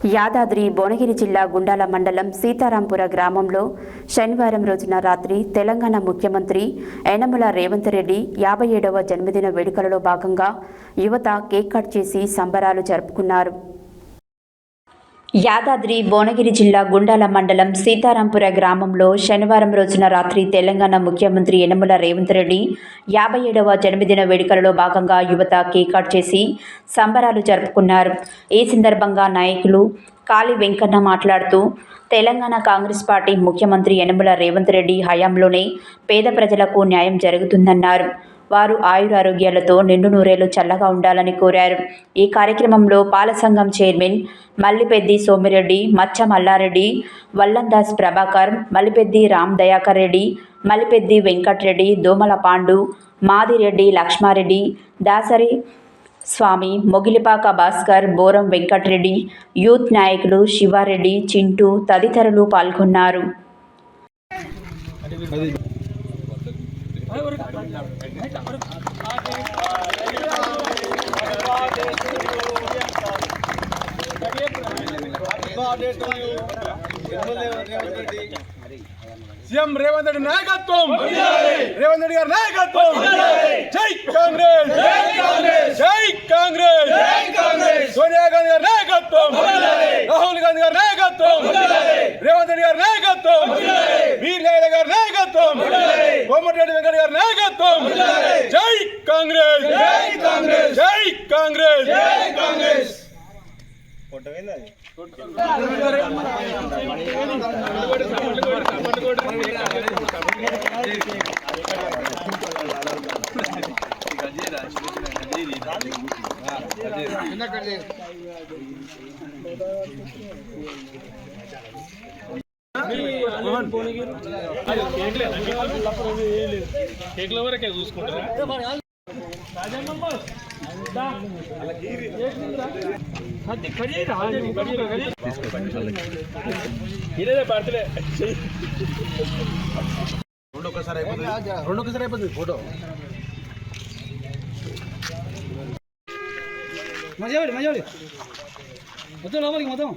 యాదాద్రి భువనగిరి జిల్లా గుండాల మండలం సీతారాంపుర గ్రామంలో శనివారం రోజున రాత్రి తెలంగాణ ముఖ్యమంత్రి యనమల రేవంత్ రెడ్డి 57వ జన్మదిన వేడుకలలో భాగంగా యువత కేక్ కట్ చేసి సంబరాలు జరుపుకున్నారు. యాదాద్రి భువనగిరి జిల్లా గుండాల మండలం సీతారాంపుర గ్రామంలో శనివారం రోజున రాత్రి తెలంగాణ ముఖ్యమంత్రి యనమల రేవంత్ రెడ్డి 57వ జన్మదిన వేడుకలలో భాగంగా యువత కేక్ కట్ చేసి సంబరాలు జరుపుకున్నారు. ఈ సందర్భంగా నాయకులు కాళీ వెంకన్న మాట్లాడుతూ తెలంగాణ కాంగ్రెస్ పార్టీ ముఖ్యమంత్రి యనమల రేవంత్ రెడ్డి హయాంలోనే పేద ప్రజలకు న్యాయం జరుగుతుందన్నారు. వారు ఆయురారోగ్యాలతో నిండు నూరేళ్లు చల్లగా ఉండాలని కోరారు. ఈ కార్యక్రమంలో పాల సంఘం చైర్మన్ మల్లిపెద్ది సోమిరెడ్డి, మచ్చ మల్లారెడ్డి, వల్లందాస్ ప్రభాకర్, మల్లిపెద్ది రామ్ దయాకర్ రెడ్డి, మల్లిపెద్ది వెంకట్రెడ్డి, దోమల పాండు, మాదిరెడ్డి లక్ష్మారెడ్డి, దాసరి స్వామి, మొగిలిపాక భాస్కర్, బోరం వెంకట్రెడ్డి, యూత్ నాయకులు శివారెడ్డి, చింటూ తదితరులు పాల్గొన్నారు. సీఎం రేవంత్ రెడ్డి నాయకత్వం, రేవంత్ రెడ్డి గారి నాయకత్వం. జై కాంగ్రెస్, జై కాంగ్రెస్, సోనియా గాంధీ గారి నాయకత్వం, రాహుల్ గాంధీ గారి నాయకత్వం, రేవంత్ రెడ్డి గారి నాయకత్వం, వీర్ నాయక్ గారి నాయకత్వం, కోమటిరెడ్డి వెంకట గారి నాయకత్వం. జై కాంగ్రెస్, జై కాంగ్రెస్, జై కాంగ్రెస్, జై కాంగ్రెస్. కేక్ల వరకే చూసుకుంటారా? రెండొకసారి అయిపోతుంది ఫోటో. మజా మొత్తం లోపలికి మొత్తం